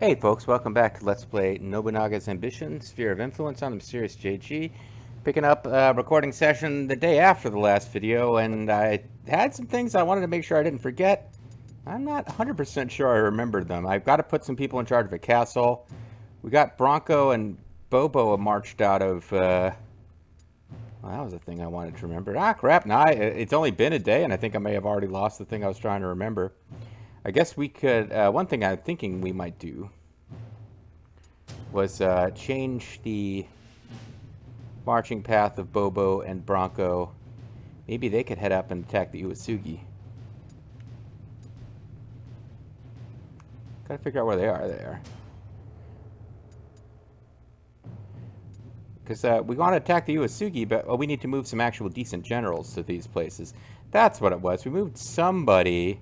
Hey folks, welcome back to Let's Play Nobunaga's Ambition, Sphere of Influence on the Mysterious JG. Picking up a recording session the day after the last video, and I had some things I wanted to make sure I didn't forget. I'm not 100% sure I remembered them. I've got to put some people in charge of a castle. We got Bronco and Bobo marched out of, well, that was a thing I wanted to remember. Ah, crap, nah, it's only been a day, and I think I may have already lost the thing I was trying to remember. I guess we could, one thing I'm thinking we might do was change the marching path of Bobo and Bronco. Maybe they could head up and attack the Uesugi. Gotta figure out where they are there. Because we want to attack the Uesugi, but we need to move some actual decent generals to these places. That's what it was. We moved somebody,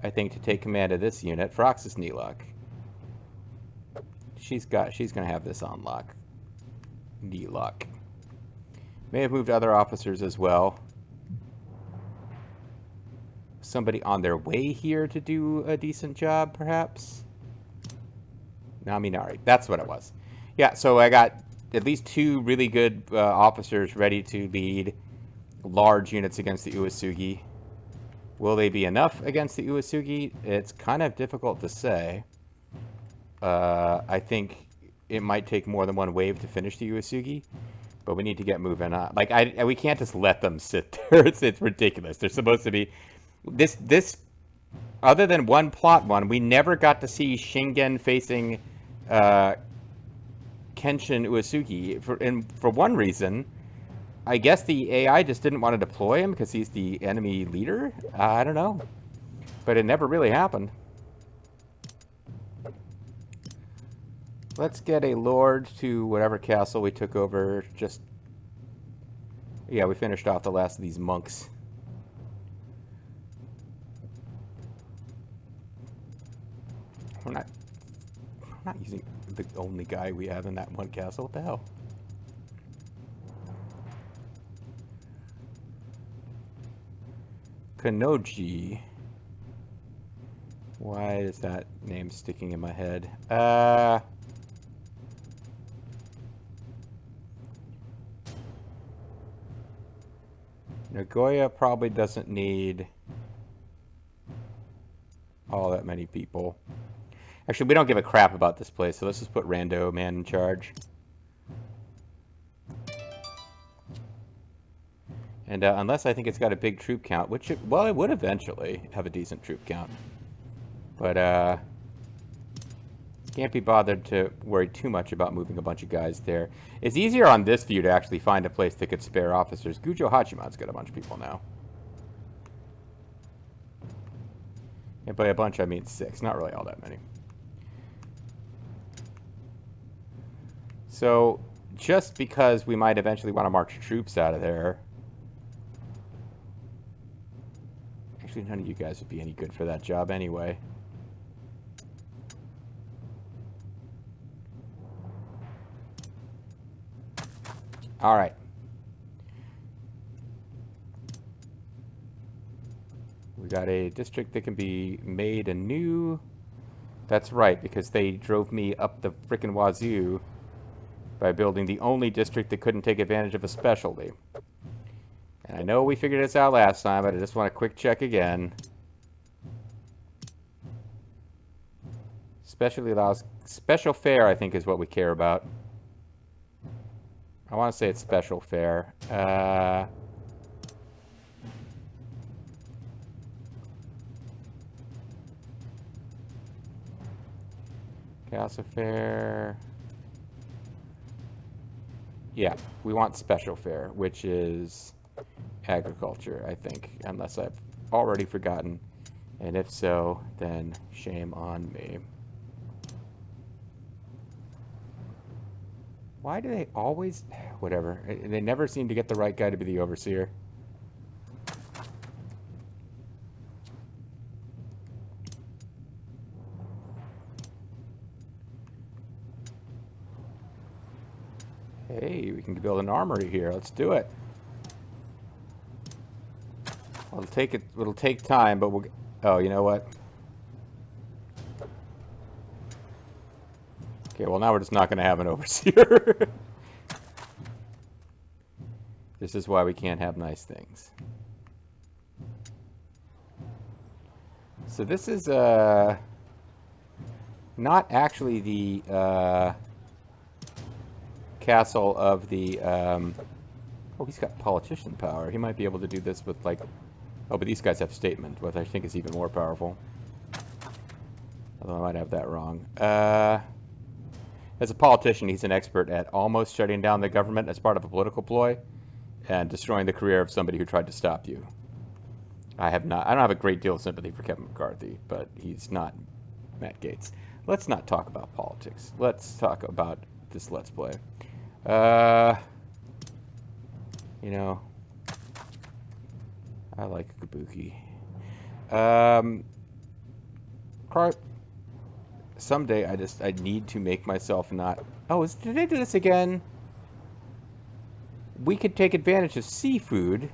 I think, to take command of this unit. Froxus Nelock. She's gonna have this on lock. Nelock. May have moved other officers as well. Somebody on their way here to do a decent job, perhaps? Naminari. That's what it was. Yeah, so I got at least two really good officers ready to lead large units against the Uesugi. Will they be enough against the Uesugi? It's kind of difficult to say. I think it might take more than one wave to finish the Uesugi, but we need to get moving on. Like, we can't just let them sit there. It's ridiculous. They're supposed to be... This, other than one plot one, we never got to see Shingen facing Kenshin Uesugi. For one reason, I guess the AI just didn't want to deploy him because he's the enemy leader? I don't know. But it never really happened. Let's get a lord to whatever castle we took over. Just... yeah, we finished off the last of these monks. We're not using the only guy we have in that one castle. What the hell? Kanoji. Why is that name sticking in my head? Nagoya probably doesn't need all that many people. Actually, we don't give a crap about this place, so let's just put Rando Man in charge. And unless I think it's got a big troop count, which it would eventually have a decent troop count. But can't be bothered to worry too much about moving a bunch of guys there. It's easier on this view to actually find a place that could spare officers. Gujo Hachiman's got a bunch of people now. And by a bunch, I mean 6. Not really all that many. So, just because we might eventually want to march troops out of there... actually, none of you guys would be any good for that job anyway. Alright. We got a district that can be made anew. That's right, because they drove me up the frickin' wazoo by building the only district that couldn't take advantage of a specialty. And I know we figured this out last time, but I just want a quick check again. Specialty allows... special fare, I think, is what we care about. I want to say it's special fare. Castle fare... yeah, we want special fare, which is agriculture, I think, unless I've already forgotten. And if so, then shame on me. Why do they always... whatever. They never seem to get the right guy to be the overseer. Hey, we can build an armory here. Let's do it. It'll take time, but we'll... oh, you know what? Okay, well now we're just not going to have an overseer. This is why we can't have nice things. So this is not actually the castle of the... oh, he's got politician power. He might be able to do this with, like... Oh, but these guys have statement, which I think is even more powerful. Although I might have that wrong. As a politician, he's an expert at almost shutting down the government as part of a political ploy and destroying the career of somebody who tried to stop you. I don't have a great deal of sympathy for Kevin McCarthy, but he's not Matt Gaetz. Let's not talk about politics. Let's talk about this Let's Play. You know, I like Kabuki. Someday I need to make myself not... Oh, did they do this again? We could take advantage of seafood.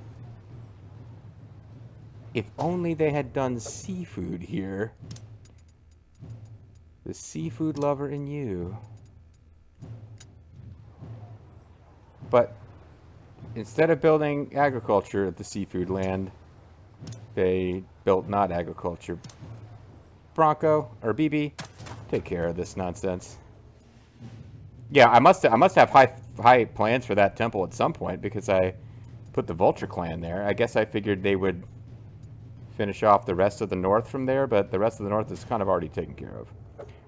If only they had done seafood here. The seafood lover in you. But instead of building agriculture at the seafood land, they built not agriculture. Bronco, or BB, take care of this nonsense. Yeah, I must have high plans for that temple at some point because I put the Vulture clan there. I guess I figured they would finish off the rest of the north from there, but the rest of the north is kind of already taken care of.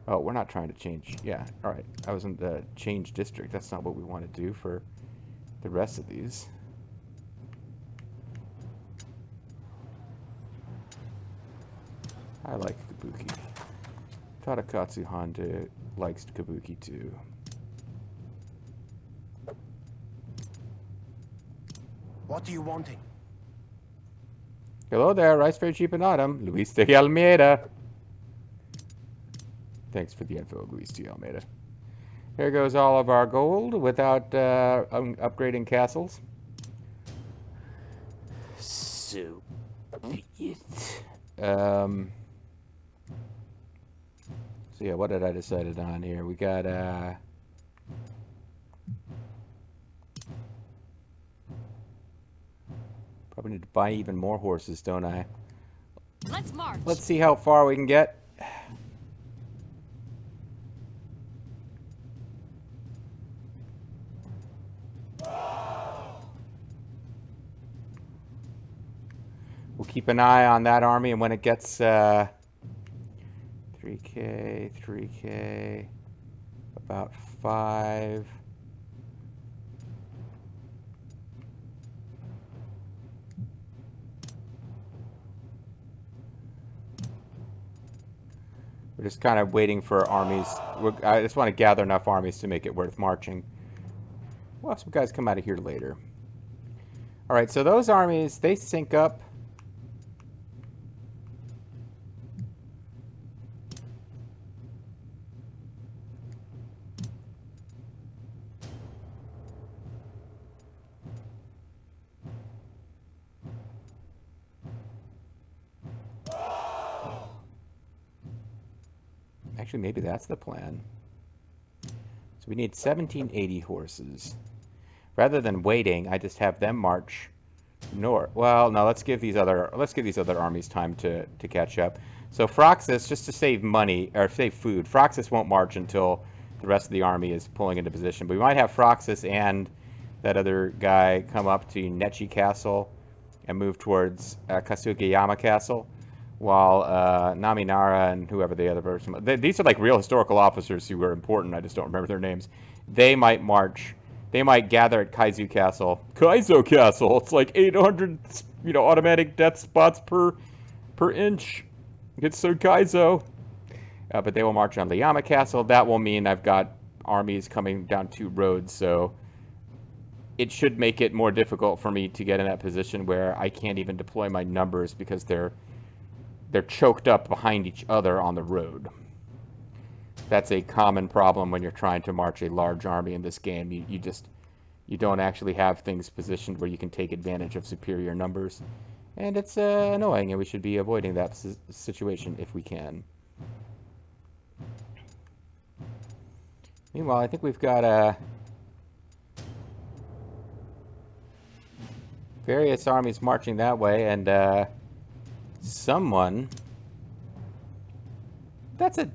Oh, we're not trying to change. Yeah, all right. I was in the change district. That's not what we want to do for the rest of these. I like Kabuki. Tadakatsu Honda likes Kabuki too. What are you wanting? Hello there, rice very cheap in autumn. Luis de Almeida. Thanks for the info, Luis de Almeida. Here goes all of our gold without upgrading castles. So, so yeah, what did I decide on here? We got probably need to buy even more horses, don't I? Let's march. Let's see how far we can get. We'll keep an eye on that army, and when it gets 3K, about 5. We're just kind of waiting for armies. I just want to gather enough armies to make it worth marching. We'll have some guys come out of here later. All right, so those armies, they sync up. Actually, maybe that's the plan. So we need 1780 horses. Rather than waiting, I just have them march north. Well, no, let's give these other armies time to catch up. So Froxus, just to save money or save food, Froxus won't march until the rest of the army is pulling into position. But we might have Froxus and that other guy come up to Nechi Castle and move towards Kasugiyama Castle. While Naminara and whoever the other person... These are like real historical officers who are important. I just don't remember their names. They might march. They might gather at Kaizo Castle. Kaizo Castle! It's like 800, automatic death spots per inch. It's so Kaizo. But they will march on Liyama Castle. That will mean I've got armies coming down 2 roads, so... It should make it more difficult for me to get in that position where I can't even deploy my numbers because they're choked up behind each other on the road. That's a common problem when you're trying to march a large army in this game. You don't actually have things positioned where you can take advantage of superior numbers. And it's annoying, and we should be avoiding that situation if we can. Meanwhile, I think we've got various armies marching that way, and someone that's an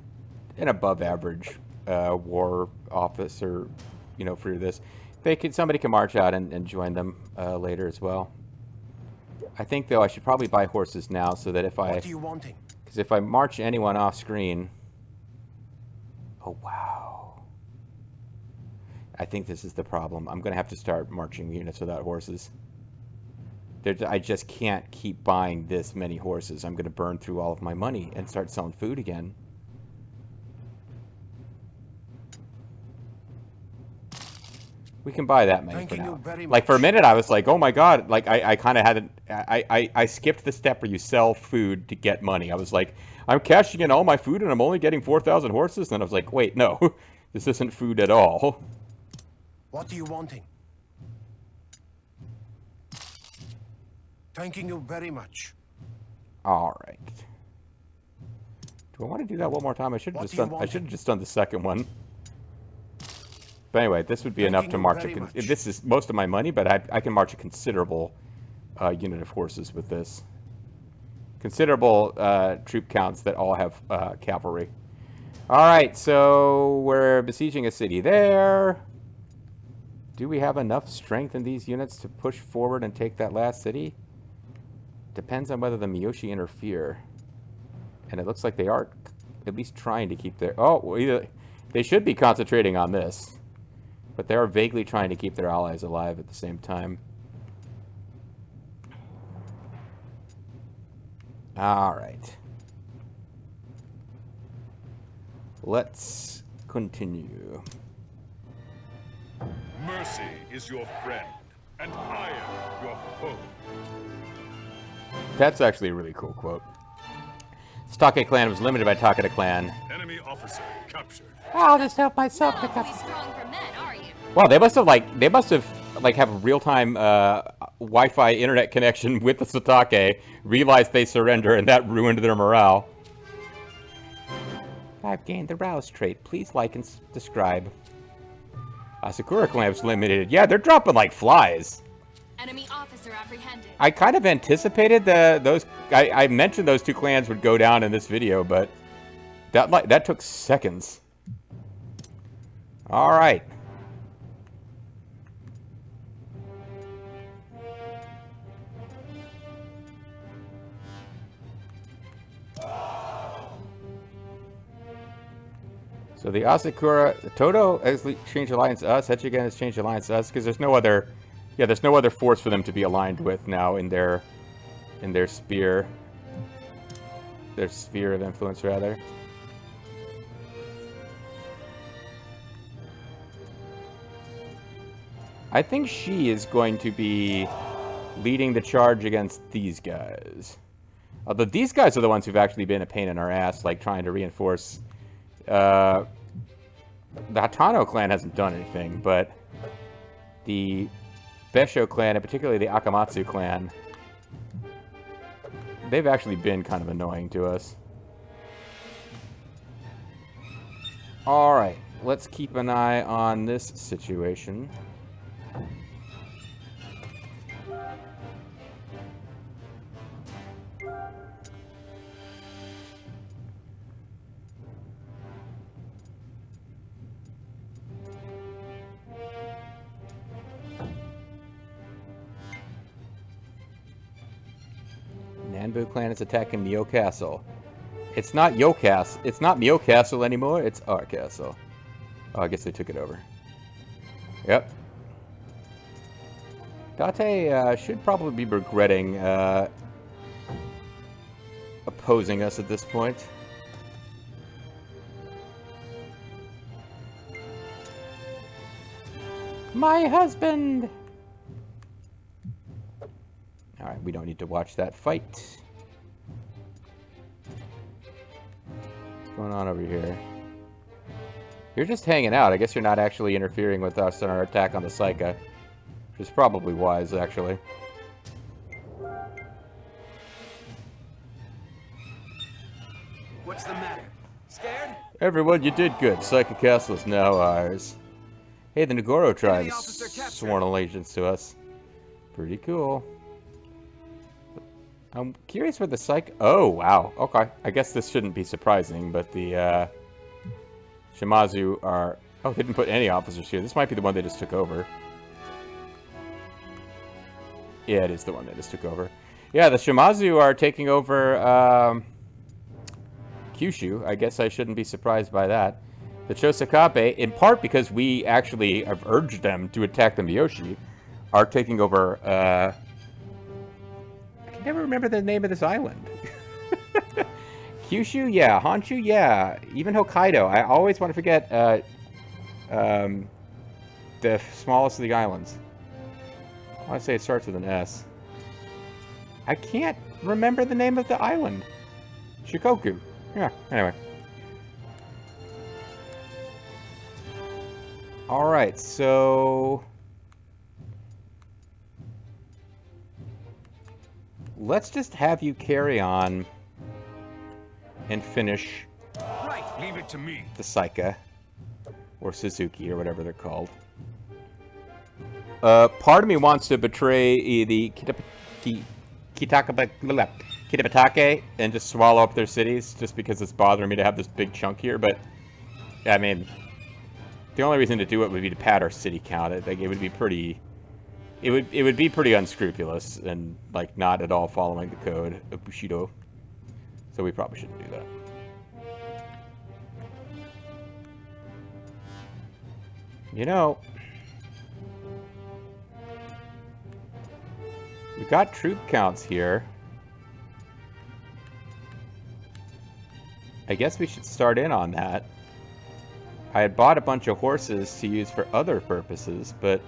above average war officer, you know, for this. Somebody can march out and join them later as well. I think though I should probably buy horses now so that if What are you wanting? because if I march anyone off screen, oh wow, I think this is the problem. I'm gonna have to start marching units without horses. I just can't keep buying this many horses. I'm gonna burn through all of my money and start selling food again. We can buy that many for now. Like for a minute, I was like, "Oh my god!" Like I kind of had I skipped the step where you sell food to get money. I was like, "I'm cashing in all my food and I'm only getting 4,000 horses." And then I was like, "Wait, no, this isn't food at all." What are you wanting? Thanking you very much. All right. Do I want to do that one more time? I should have just done. I should have just done the second one. But anyway, this would be enough to march. This is most of my money, but I can march a considerable unit of horses with this. Considerable troop counts that all have cavalry. All right, so we're besieging a city there. Do we have enough strength in these units to push forward and take that last city? Depends on whether the Miyoshi interfere. And it looks like they are at least trying to keep their... Oh, well, either they should be concentrating on this. But they are vaguely trying to keep their allies alive at the same time. All right. Let's continue. Mercy is your friend, and I am your foe. That's actually a really cool quote. Stake clan was limited by Takeda clan. Enemy officer captured. I'll just help myself Not pick up. awfully strong for men, are you? Well, they must have have a real-time Wi-Fi internet connection with the Satake, realized they surrender, and that ruined their morale. I've gained the rouse trait. Please like and describe. Asakura clan's limited. Yeah, they're dropping like flies. Enemy officer apprehended. I kind of anticipated those. I mentioned those two clans would go down in this video, but that took seconds. All right. So the Asakura, the Toto has changed alliance to us. Hechigan has changed alliance to us because there's no other, there's no other force for them to be aligned with now in their sphere of influence rather. I think she is going to be leading the charge against these guys. Although these guys are the ones who've actually been a pain in our ass, like trying to reinforce. The Hatano clan hasn't done anything, but the Besho clan, and particularly the Akamatsu clan, they've actually been kind of annoying to us. Alright, let's keep an eye on this situation. Nanbu clan is attacking Mio Castle. It's not Yo Castle. It's not Mio Castle anymore. It's our castle. Oh, I guess they took it over. Yep. Date should probably be regretting opposing us at this point. My husband! Alright, we don't need to watch that fight. What's going on over here? You're just hanging out. I guess you're not actually interfering with us in our attack on the Psycha. Which is probably wise, actually. What's the matter? Scared? Everyone, you did good. Psychic Castle is now ours. Hey, the Nagoro tribe has officer captured. sworn allegiance to us. Pretty cool. I'm curious where the psych... Oh, wow. Okay. I guess this shouldn't be surprising, but the Shimazu are... Oh, they didn't put any officers here. This might be the one they just took over. Yeah, it is the one they just took over. Yeah, the Shimazu are taking over Kyushu. I guess I shouldn't be surprised by that. The Chosakabe, in part because we actually have urged them to attack the Miyoshi, are taking over, I can never remember the name of this island. Kyushu, yeah. Honshu, yeah. Even Hokkaido. I always want to forget the smallest of the islands. I want to say it starts with an S. I can't remember the name of the island. Shikoku. Yeah, anyway. Alright, so... let's just have you carry on and finish Right, leave it to me. the Saika, or Suzuki, or whatever they're called. Part of me wants to betray the Kitabatake and just swallow up their cities, just because it's bothering me to have this big chunk here, but, I mean, the only reason to do it would be to pad our city count. It would be pretty... It would be pretty unscrupulous and, like, not at all following the code of Bushido. So we probably shouldn't do that. You know... we got troop counts here. I guess we should start in on that. I had bought a bunch of horses to use for other purposes, but...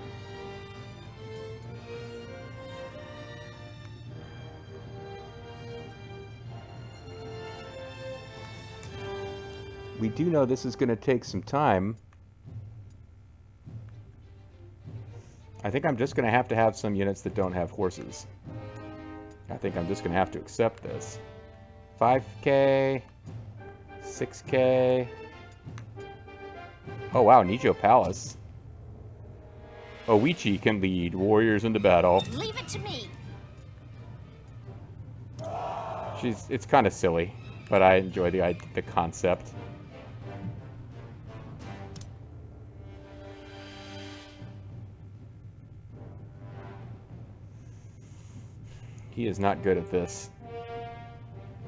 we do know this is going to take some time. I think I'm just going to have some units that don't have horses. I think I'm just going to have to accept this. 5k, 6k. Oh wow, Nijo Palace. Oichi can lead warriors into battle. Leave it to me. It's kind of silly, but I enjoy the concept. He is not good at this.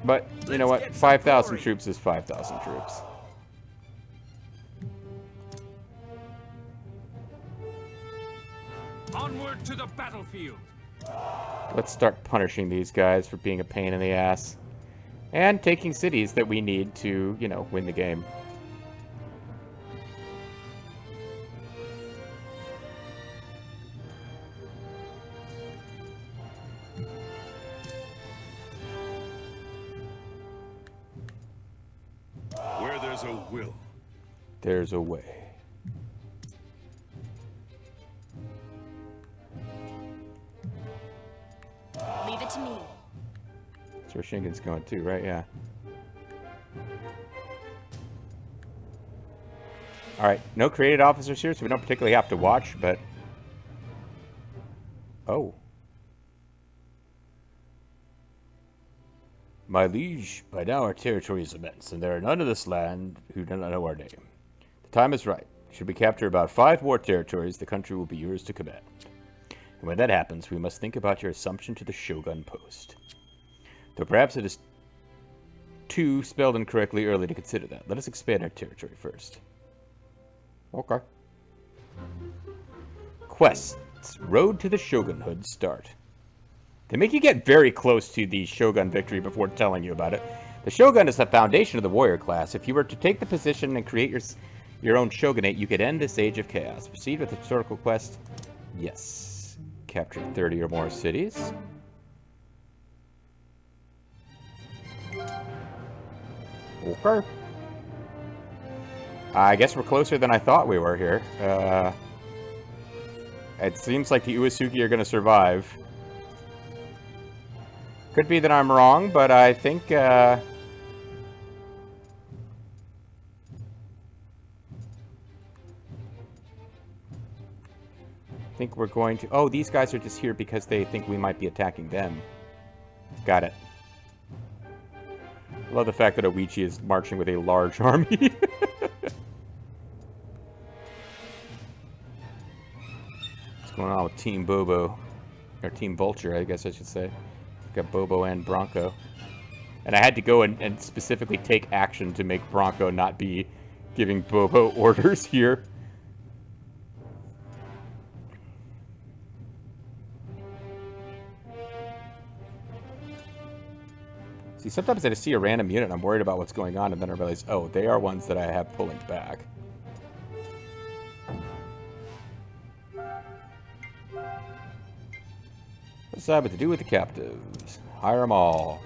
But, you know what? 5,000 troops is 5,000 troops. Onward to the battlefield. Let's start punishing these guys for being a pain in the ass. And taking cities that we need to, you know, win the game. Where there's a will, There's a way. Leave it to me. That's where Shingen's going too, right? Yeah. Alright, no created officers here, so we don't particularly have to watch, but... oh. My liege, by now our territory is immense, and there are none of this land who do not know our name. The time is right. Should we capture about 5 more territories, the country will be yours to command. And when that happens, we must think about your assumption to the Shogun post. Though perhaps it is too spelled incorrectly early to consider that. Let us expand our territory first. Okay. Quests. Road to the Shogunhood start. They make you get very close to the Shogun victory before telling you about it. The Shogun is the foundation of the warrior class. If you were to take the position and create your own shogunate, you could end this age of chaos. Proceed with the historical quest. Yes. Capture 30 or more cities. Okay. I guess we're closer than I thought we were here. It seems like the Uesugi are going to survive. Could be that I'm wrong, but I think think we're going to... Oh, these guys are just here because they think we might be attacking them. Got it. I love the fact that Oichi is marching with a large army. What's going on with Team Bobo? Or Team Vulture, I guess I should say. Got Bobo and Bronco. And I had to go and specifically take action to make Bronco not be giving Bobo orders here. See, sometimes I just see a random unit and I'm worried about what's going on, and then I realize, oh, they are ones that I have pulling back. Decide what to do with the captives. Hire them all.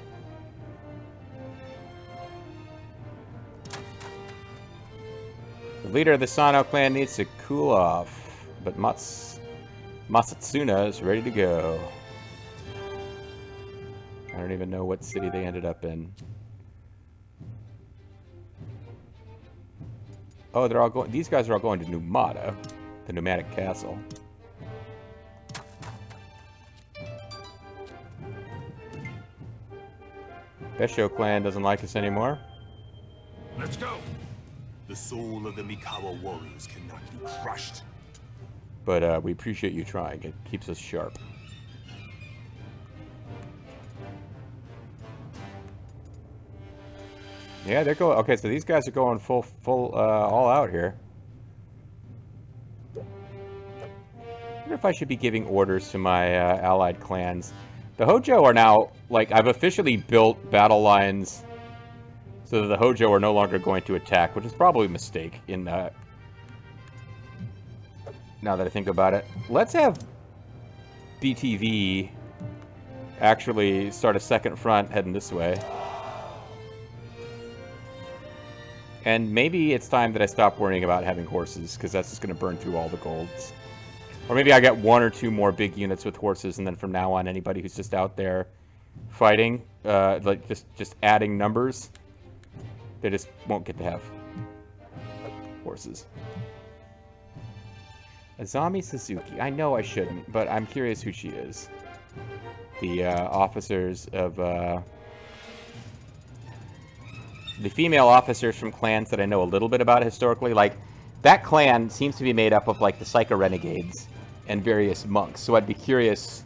The leader of the Sano clan needs to cool off, but Masatsuna is ready to go. I don't even know what city they ended up in. Oh, they're all going. These guys are all going to Numata, the nomadic castle. Besho clan doesn't like us anymore. Let's go. The soul of the Mikawa warriors cannot be crushed. But we appreciate you trying. It keeps us sharp. Yeah, they're going. Okay, so these guys are going full, all out here. I wonder if I should be giving orders to my allied clans. The Hojo are now, like, I've officially built battle lines so that the Hojo are no longer going to attack, which is probably a mistake in now that I think about it. Let's have BTV actually start a second front heading this way. And maybe it's time that I stop worrying about having horses, because that's just going to burn through all the golds. Or maybe I get one or two more big units with horses, and then from now on, anybody who's just out there fighting, like just adding numbers, they just won't get to have horses. Azami Suzuki. I know I shouldn't, but I'm curious who she is. The officers of... the female officers from clans that I know a little bit about historically, like, that clan seems to be made up of, like, the Psycho Renegades and various monks. So I'd be curious,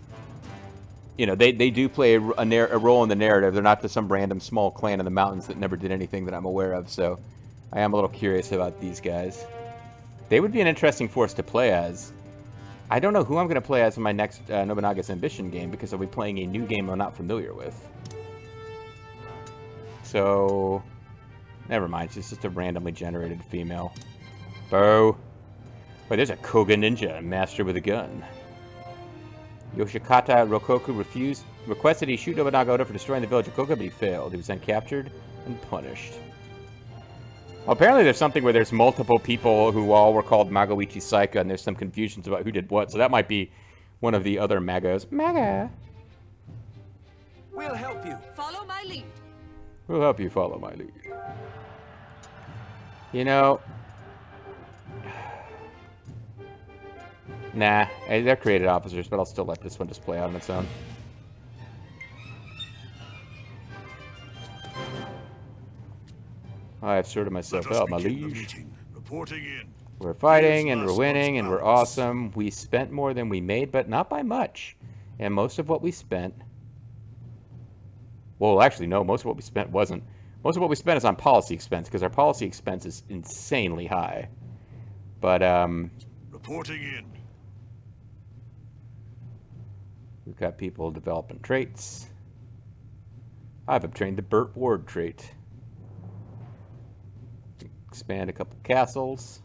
you know, they do play a role in the narrative. They're not just some random small clan in the mountains that never did anything that I'm aware of. So I am a little curious about these guys. They would be an interesting force to play as. I don't know who I'm going to play as in my next Nobunaga's Ambition game, because I'll be playing a new game I'm not familiar with. So... never mind, she's just a randomly generated female. Bo. Wait, there's a Koga ninja, a master with a gun. Yoshikata Rokoku requested he shoot Nobunaga Oda for destroying the village of Koga, but he failed. He was then captured and punished. Well, apparently there's something where there's multiple people who all were called Magoichi Saika, and there's some confusions about who did what, so that might be one of the other Magos. Maga! We'll help you. Follow my lead. We'll help you follow my lead. You know... nah, they're created officers, but I'll still let this one just play out on its own. I've sorted myself out, my liege. Reporting in. We're fighting, and we're winning, and we're awesome. We spent more than we made, but not by much. And most of what we spent... well, actually, no, most of what we spent wasn't. Most of what we spent is on policy expense, because our policy expense is insanely high. But, Reporting in. we've got people developing traits. I've obtained the Burt Ward trait. Expand a couple castles.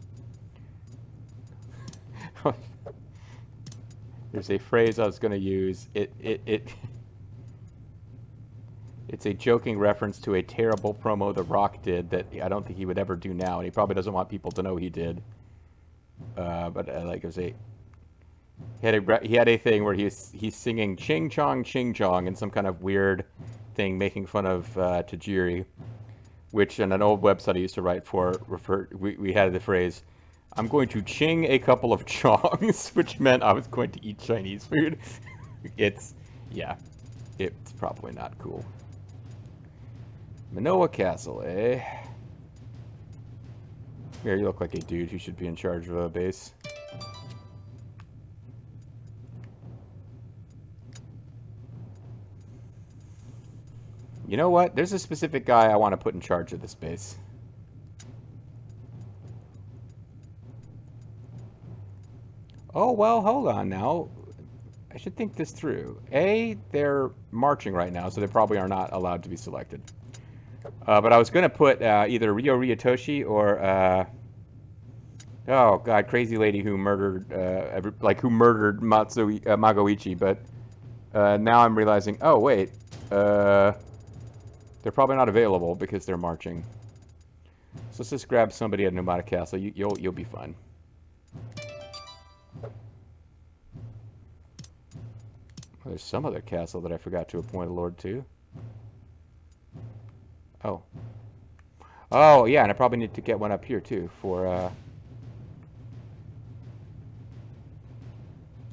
There's a phrase I was going to use. It's a joking reference to a terrible promo The Rock did that I don't think he would ever do now, and he probably doesn't want people to know he did. But like it was a he had a thing where he's singing Ching Chong in some kind of weird thing, making fun of Tajiri, which on an old website I used to write for we had the phrase I'm going to ching a couple of chongs, which meant I was going to eat Chinese food. Yeah, it's probably not cool. Manoa Castle, eh? Here, you look like a dude who should be in charge of a base. You know what? There's a specific guy I want to put in charge of this base. Oh, well, hold on now. I should think this through. A, they're marching right now, so they probably are not allowed to be selected. But I was going to put either Ryo Ryutoshi or, oh god, crazy lady who murdered, who murdered Magoichi. But now I'm realizing, oh wait, they're probably not available because they're marching. So let's just grab somebody at Nobunaga Castle. You'll be fine. Well, there's some other castle that I forgot to appoint a lord to. Oh. Oh, yeah, and I probably need to get one up here, too, for,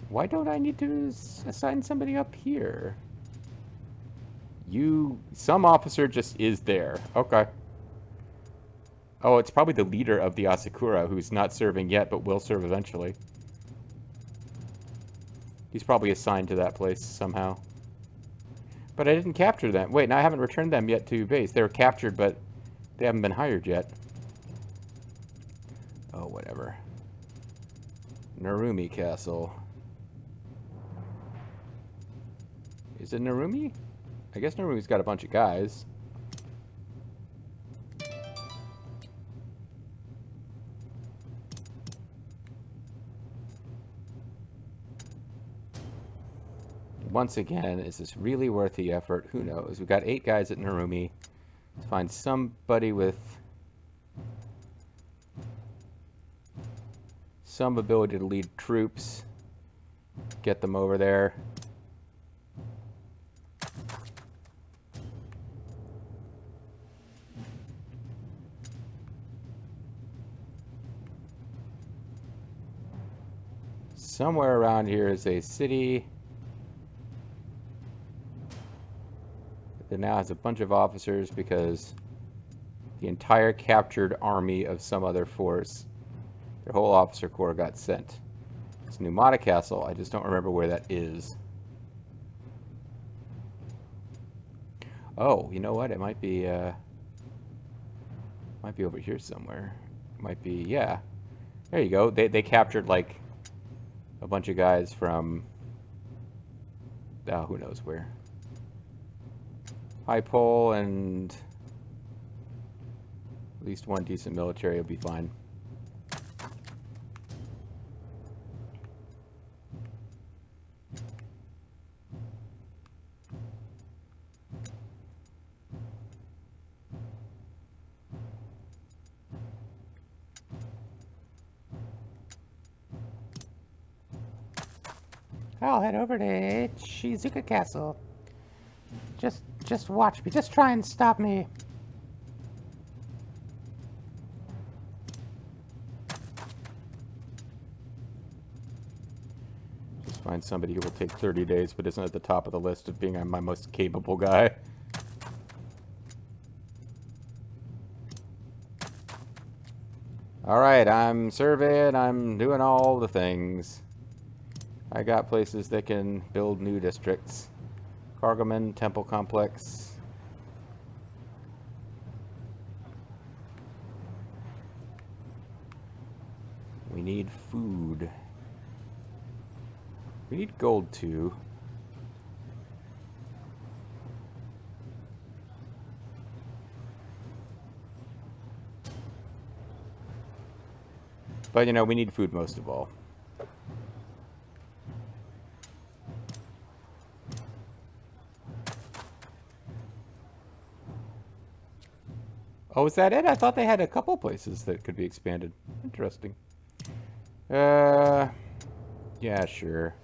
Why don't I need to assign somebody up here? Some officer just is there. Okay. Oh, it's probably the leader of the Asakura, who's not serving yet, but will serve eventually. He's probably assigned to that place somehow. But I didn't capture them. Wait, now I haven't returned them yet to base. They were captured, but they haven't been hired yet. Oh, whatever. Narumi Castle. Is it Narumi? I guess Narumi's got a bunch of guys. Once again, is this really worth the effort? Who knows? We've got 8 guys at Narumi. Let's find somebody with some ability to lead troops. Get them over there. Somewhere around here is a city that now has a bunch of officers because the entire captured army of some other force, their whole officer corps got sent. It's Numata Castle. I just don't remember where that is. Oh, you know what? It might be over here somewhere. It might be, yeah. There you go. They captured like a bunch of guys from who knows where. High pole and at least one decent military will be fine. I'll head over to Shizuka Castle. Just watch me. Just try and stop me. Just find somebody who will take 30 days but isn't at the top of the list of being my most capable guy. Alright, I'm surveying, I'm doing all the things. I got places that can build new districts. Kargaman Temple Complex. We need food. We need gold too. But you know, we need food most of all. Oh, is that it? I thought they had a couple places that could be expanded. Interesting. Yeah, sure.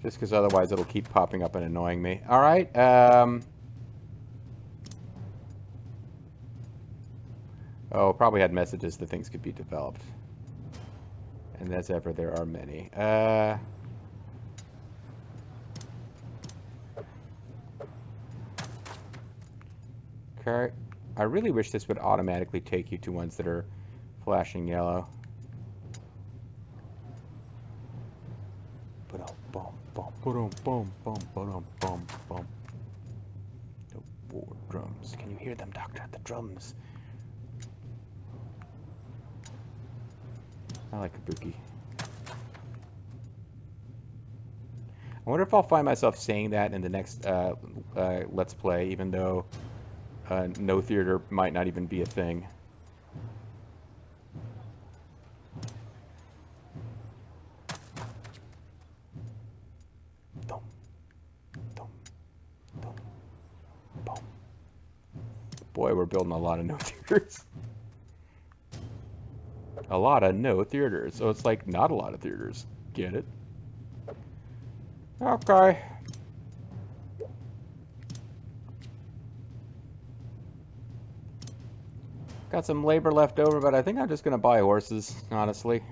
Just because otherwise it'll keep popping up and annoying me. Alright, oh, probably had messages that things could be developed. And as ever, there are many. Okay. I really wish this would automatically take you to ones that are flashing yellow. Boom, boom, boom, boom, boom, boom, boom, boom, boom. The war drums. Can you hear them, Doctor? The drums. I like Kabuki. I wonder if I'll find myself saying that in the next Let's Play, even though no theater might not even be a thing. Dum, dum, dum, boom. Boy, we're building a lot of no theaters. A lot of no theaters. So it's like not a lot of theaters. Get it? Okay. Got some labor left over, but I think I'm just going to buy horses, honestly.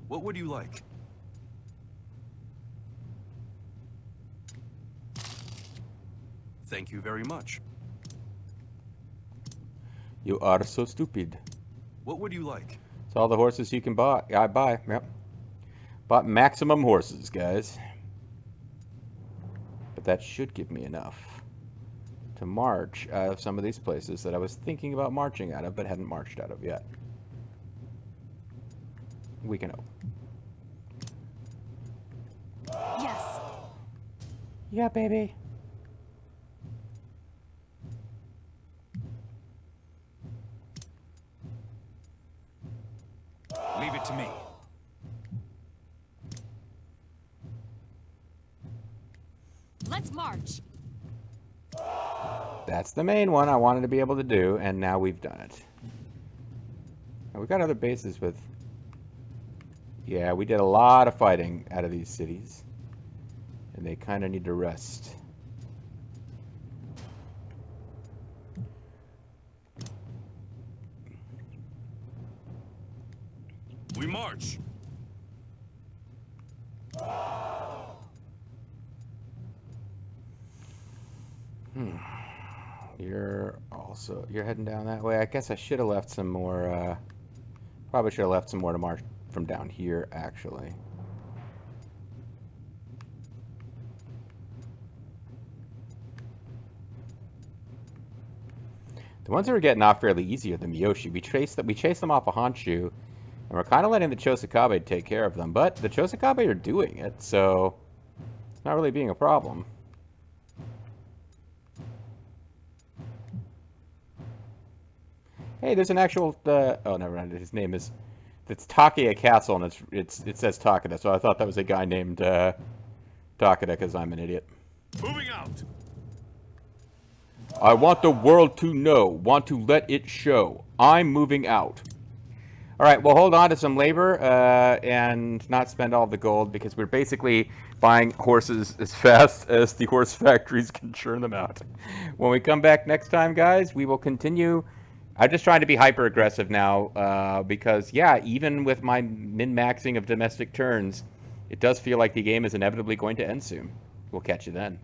What would you like? Thank you very much. You are so stupid. What would you like? It's all the horses you can buy. I buy, yep. Bought maximum horses, guys. But that should give me enough to march out of some of these places that I was thinking about marching out of, but hadn't marched out of yet. We can hope. Yes. Yeah, baby. Leave it to me. Let's march. That's the main one I wanted to be able to do, and now we've done it. Now, we've got other bases with... Yeah, we did a lot of fighting out of these cities. And they kind of need to rest. We march. You're heading down that way. I guess I should have left some more, probably should have left some more to march from down here, actually. The ones that are getting off fairly easy are the Miyoshi. We chase them off of Honshu, and we're kind of letting the Chosakabe take care of them. But the Chosakabe are doing it, so it's not really being a problem. Hey, there's an actual... oh, never mind. His name is... It's Takeda Castle, and it says Takeda, so I thought that was a guy named Takeda, because I'm an idiot. Moving out. I want the world to know. Want to let it show. I'm moving out. All right, we'll hold on to some labor and not spend all the gold, because we're basically buying horses as fast as the horse factories can churn them out. When we come back next time, guys, we will continue... I'm just trying to be hyper-aggressive now, because, yeah, even with my min-maxing of domestic turns, it does feel like the game is inevitably going to end soon. We'll catch you then.